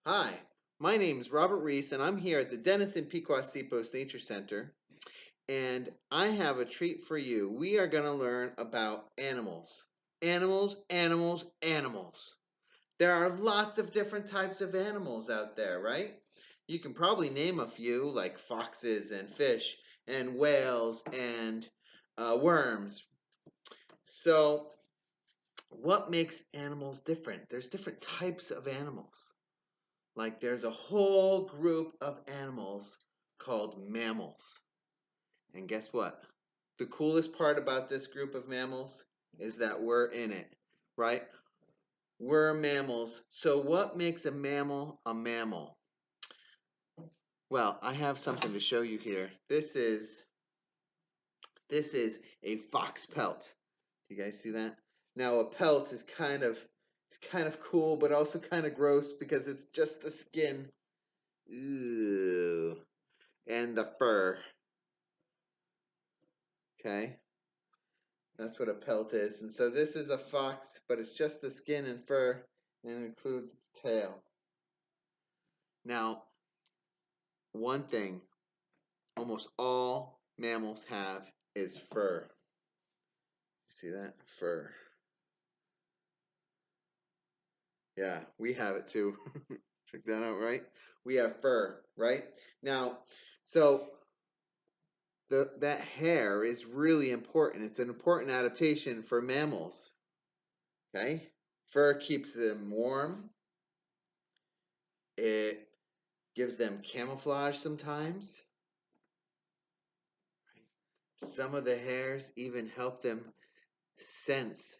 Hi, my name is Robert Reese, and I'm here at the Denison Pequot Seapost Nature Center, and I have a treat for you. We are going to learn about animals. Animals, animals, animals. There are lots of different types of animals out there, right? You can probably name a few, like foxes and fish and whales and worms. So, what makes animals different? There's different types of animals. Like there's a whole group of animals called mammals. And guess what? The coolest part about this group of mammals is that we're in it, right? We're mammals. So what makes a mammal a mammal? Well, I have something to show you here. This is a fox pelt. Do you guys see that? Now a pelt is kind of cool, but also kind of gross because it's just the skin. Ooh. And the fur. Okay, that's what a pelt is. And so this is a fox, but it's just the skin and fur, and it includes its tail. Now, one thing almost all mammals have is fur. See that? Fur. Yeah, we have it too. Check that out, right? We have fur, right? Now, so that hair is really important. It's an important adaptation for mammals. Okay? Fur keeps them warm. It gives them camouflage sometimes. Some of the hairs even help them sense.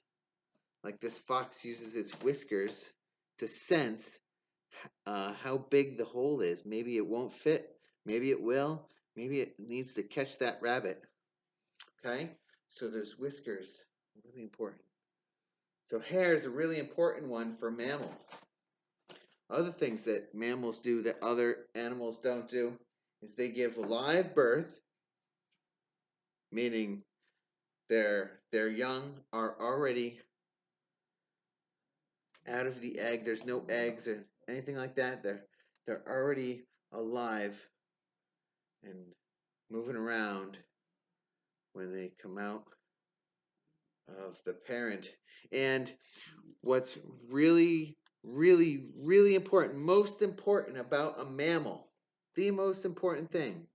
Like this fox uses its whiskers to sense how big the hole is. Maybe it won't fit. Maybe it will. Maybe it needs to catch that rabbit. Okay? So those whiskers are really important. So hair is a really important one for mammals. Other things that mammals do that other animals don't do is they give live birth, meaning their young are already out of the egg. There's no eggs or anything like that. They're already alive and moving around when they come out of the parent. And what's really, really, really important, most important about a mammal, the most important thing,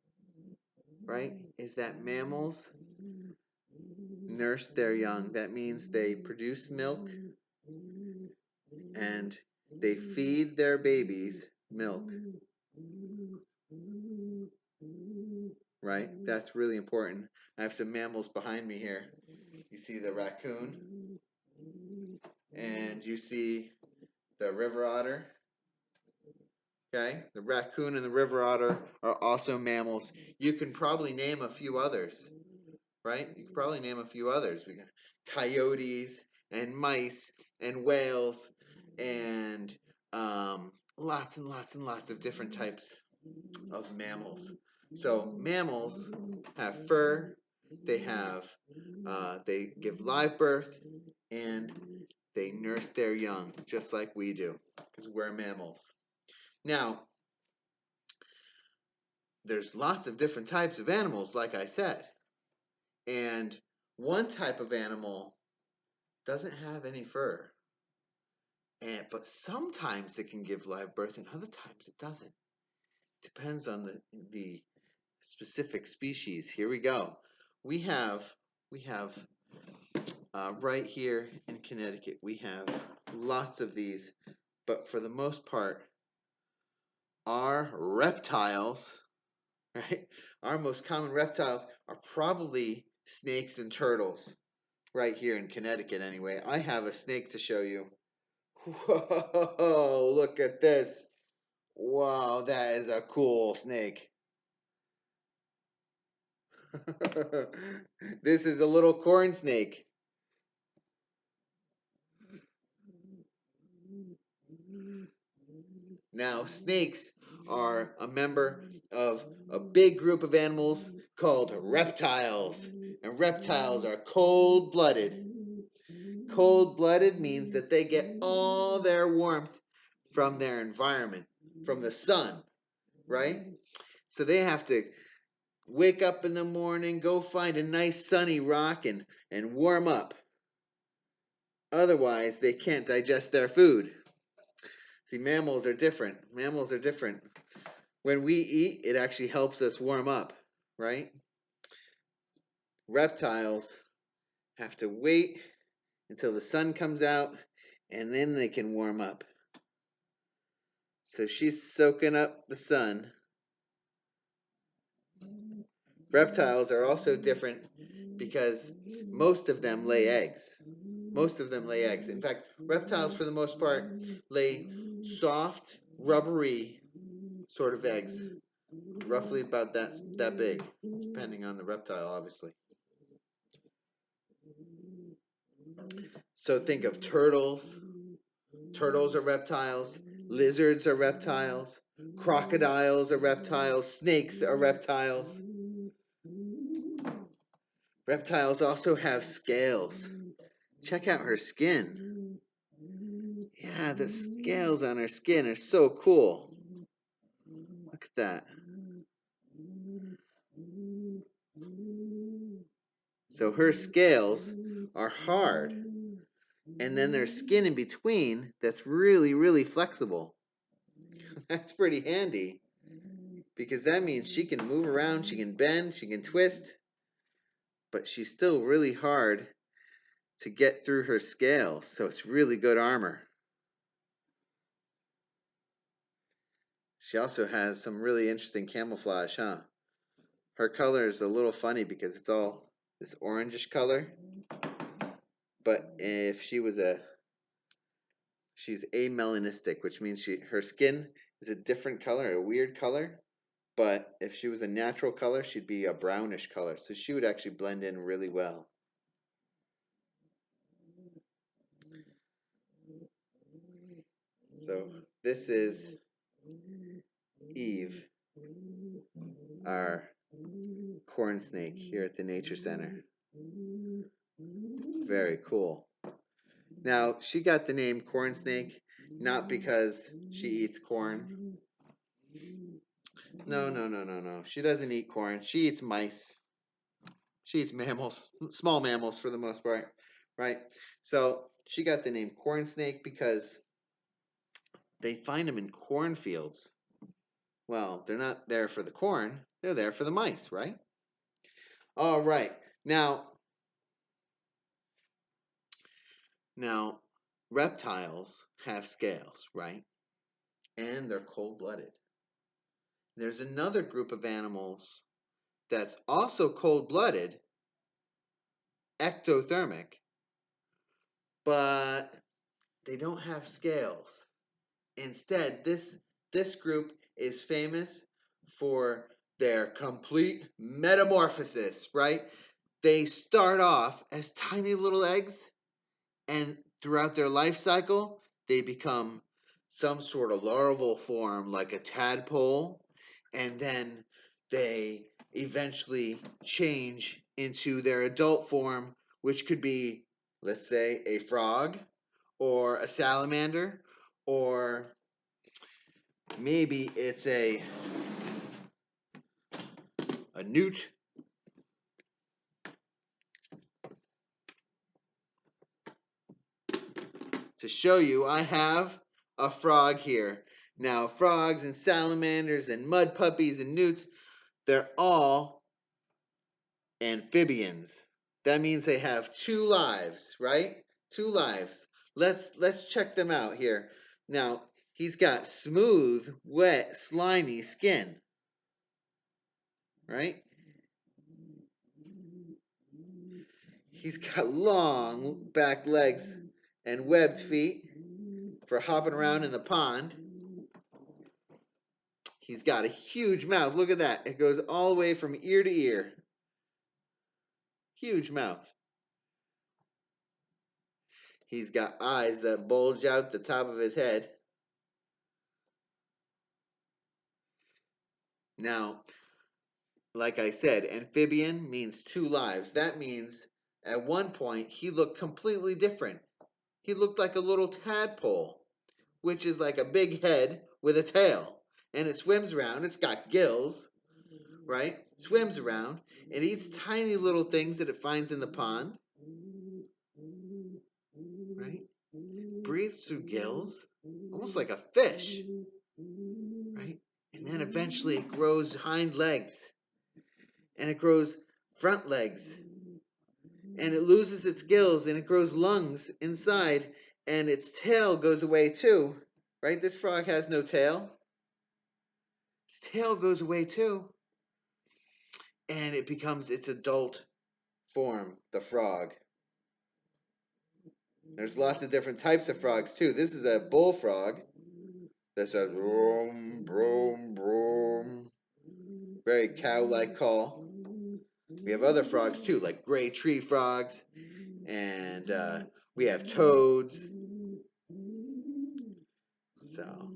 right, is that mammals nurse their young. That means they produce milk and they feed their babies milk. Right? That's really important. I have some mammals behind me here. You see the raccoon, and you see the river otter. Okay? The raccoon and the river otter are also mammals. You can probably name a few others, right? You can probably name a few others. We got coyotes and mice and whales and lots and lots and lots of different types of mammals. So mammals have fur, they give live birth, and they nurse their young just like we do because we're mammals. Now, there's lots of different types of animals, like I said, and one type of animal doesn't have any fur, but sometimes it can give live birth, and other times it doesn't. Depends on the specific species. Here we go. We have right here in Connecticut. We have lots of these, but for the most part, our reptiles, right? Our most common reptiles are probably snakes and turtles. Right here in Connecticut, anyway. I have a snake to show you. Whoa! Look at this. Wow, that is a cool snake. This is a little corn snake. Now, snakes are a member of a big group of animals called reptiles. And reptiles are cold-blooded. Cold-blooded means that they get all their warmth from their environment. from the sun, right? So they have to wake up in the morning, go find a nice sunny rock and warm up. Otherwise, they can't digest their food. See, mammals are different. Mammals are different. When we eat, it actually helps us warm up, right? Reptiles have to wait until the sun comes out and then they can warm up. So she's soaking up the sun. Reptiles are also different because most of them lay eggs. Most of them lay eggs. In fact, reptiles, for the most part, lay soft, rubbery sort of eggs, roughly about that big, depending on the reptile, obviously. So think of turtles. Turtles are reptiles. Lizards are reptiles. Crocodiles are reptiles. Snakes are reptiles. Reptiles also have scales. Check out her skin. Yeah, the scales on her skin are so cool. Look at that. So her scales are hard. And then there's skin in between that's really, really flexible. That's pretty handy. Because that means she can move around, she can bend, she can twist. But she's still really hard to get through her scales. So it's really good armor. She also has some really interesting camouflage, huh? Her color is a little funny because it's all this orangish color. But if she's amelanistic, which means her skin is a different color, a weird color. But if she was a natural color, she'd be a brownish color. So she would actually blend in really well. So this is Eve, our corn snake here at the Nature Center. Very cool. Now, she got the name corn snake not because she eats corn. No. She doesn't eat corn. She eats mice. She eats mammals, small mammals for the most part, right? So she got the name corn snake because they find them in cornfields. Well, they're not there for the corn. They're there for the mice, right? All right. Now, reptiles have scales, right? And they're cold-blooded. There's another group of animals that's also cold-blooded, ectothermic, but they don't have scales. Instead, this group is famous for their complete metamorphosis, right? They start off as tiny little eggs, and throughout their life cycle, they become some sort of larval form like a tadpole, and then they eventually change into their adult form, which could be, let's say, a frog or a salamander, or maybe it's a newt. To show you, I have a frog here. Now, frogs and salamanders and mud puppies and newts, they're all amphibians. That means they have 2 lives, right? 2 lives. Let's check them out here. Now, he's got smooth, wet, slimy skin, right? He's got long back legs and webbed feet for hopping around in the pond. He's got a huge mouth. Look at that. It goes all the way from ear to ear. Huge mouth. He's got eyes that bulge out the top of his head. Now, like I said, amphibian means 2 lives. That means at one point he looked completely different. He looked like a little tadpole. which is like a big head with a tail. And it swims around. It's got gills, right? Swims around. It eats tiny little things that it finds in the pond, right? Breathes through gills, almost like a fish, right? And then eventually it grows hind legs, and it grows front legs, and it loses its gills, and it grows lungs inside, and its tail goes away too, right? This frog has no tail. Its tail goes away too, and it becomes its adult form, the frog. There's lots of different types of frogs too. This is a bullfrog that says broom, broom, broom. Very cow-like call. We have other frogs too, like gray tree frogs, and we have toads. So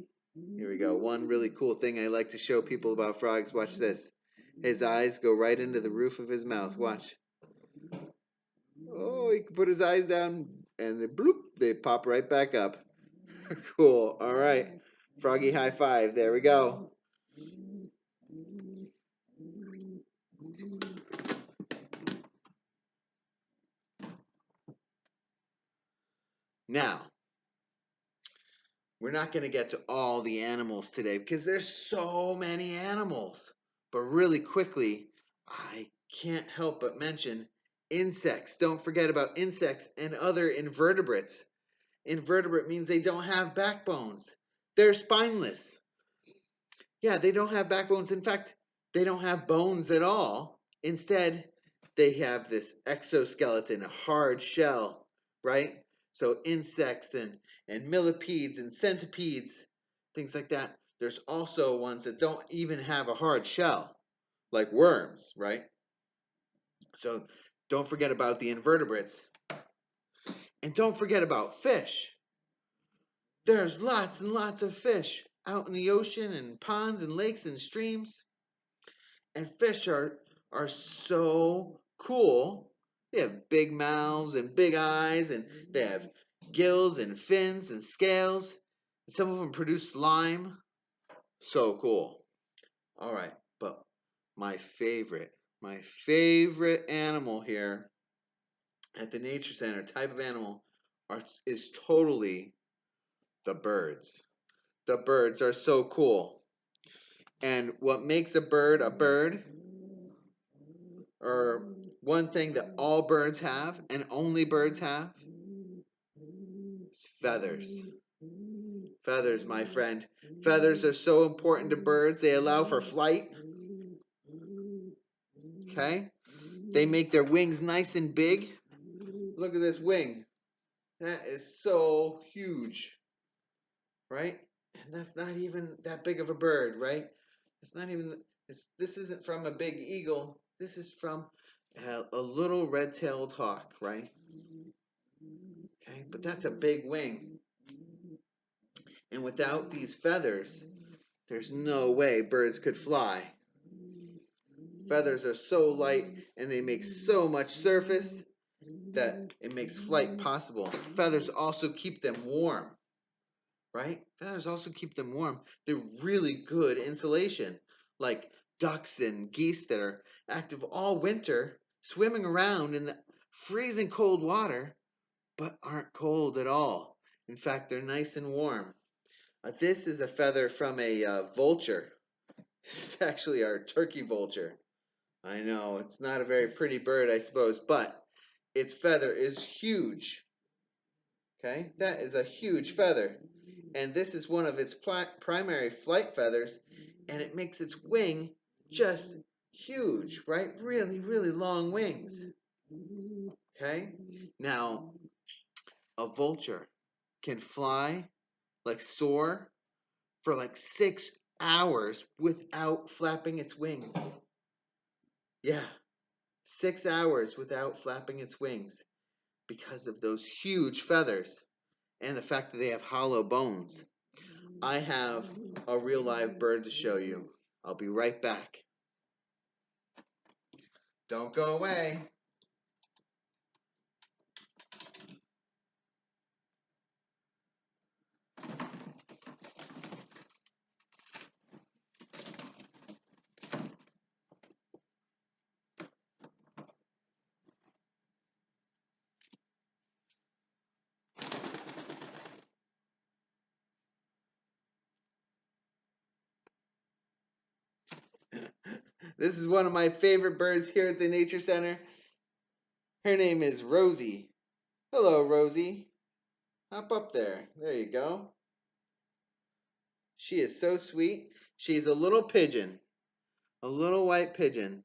here we go. One really cool thing I like to show people about frogs. Watch this. His eyes go right into the roof of his mouth. Watch. Oh, he can put his eyes down, and they bloop, they pop right back up. Cool. All right. Froggy high five. There we go. Now, we're not going to get to all the animals today because there's so many animals. But really quickly, I can't help but mention insects. Don't forget about insects and other invertebrates. Invertebrate means they don't have backbones. They're spineless. Yeah, they don't have backbones. In fact, they don't have bones at all. Instead, they have this exoskeleton, a hard shell, right? So insects and millipedes and centipedes, things like that. There's also ones that don't even have a hard shell, like worms, right? So don't forget about the invertebrates. And don't forget about fish. There's lots and lots of fish out in the ocean and ponds and lakes and streams. And fish are so cool. They have big mouths and big eyes, and they have gills and fins and scales. And some of them produce slime. So cool. All right, but my favorite animal here at the Nature Center, type of animal, is totally the birds. The birds are so cool. And what makes a bird, or one thing that all birds have and only birds have, is feathers. Feathers, my friend. Feathers are so important to birds. They allow for flight. Okay? They make their wings nice and big. Look at this wing. That is so huge. Right? And that's not even that big of a bird, right? It's not even, this isn't from a big eagle. This is from a little red-tailed hawk, right? Okay, but that's a big wing. And without these feathers, there's no way birds could fly. Feathers are so light and they make so much surface that it makes flight possible. Feathers also keep them warm, right? Feathers also keep them warm. They're really good insulation, like ducks and geese that are active all winter, swimming around in the freezing cold water, but aren't cold at all. In fact, they're nice and warm. This is a feather from a vulture. This is actually our turkey vulture. I know, it's not a very pretty bird, I suppose, but its feather is huge. Okay, that is a huge feather. And this is one of its primary flight feathers, and it makes its wing just huge, right? Really, really long wings. Okay, now a vulture can fly, like soar, for like 6 hours without flapping its wings. Yeah, 6 hours without flapping its wings because of those huge feathers and the fact that they have hollow bones. I have a real live bird to show you. I'll be right back. Don't go away. This is one of my favorite birds here at the Nature Center. Her name is Rosie. Hello, Rosie. Hop up there. There you go. She is so sweet. She's a little pigeon, a little white pigeon.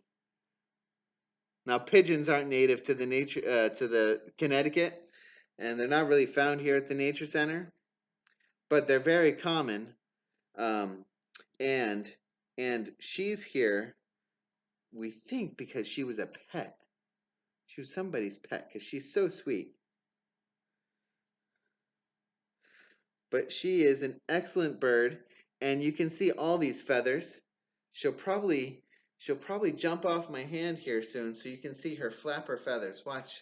Now, pigeons aren't native to the Connecticut, and they're not really found here at the Nature Center, but they're very common. Um, and she's here, we think, because she was a pet. She was somebody's pet because she's so sweet. But she is an excellent bird, and you can see all these feathers. She'll probably jump off my hand here soon, so you can see her flap her feathers. Watch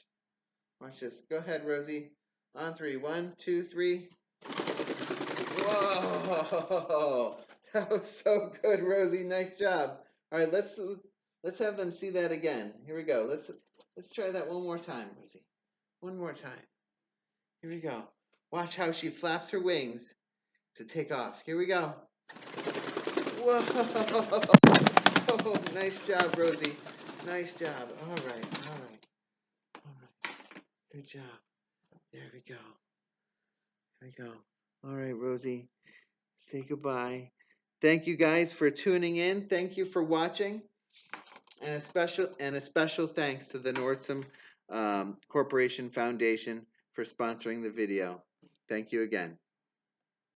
this. Go ahead, Rosie. On three. 1, 2, 3. Whoa! That was so good, Rosie. Nice job. All right, let's have them see that again. Here we go. Let's try that one more time, Rosie. One more time. Here we go. Watch how she flaps her wings to take off. Here we go. Whoa! Oh, nice job, Rosie. Nice job. All right. Good job. There we go. There we go. All right, Rosie. Say goodbye. Thank you guys for tuning in. Thank you for watching. And a special thanks to the Nordstrom Corporation Foundation for sponsoring the video. Thank you again.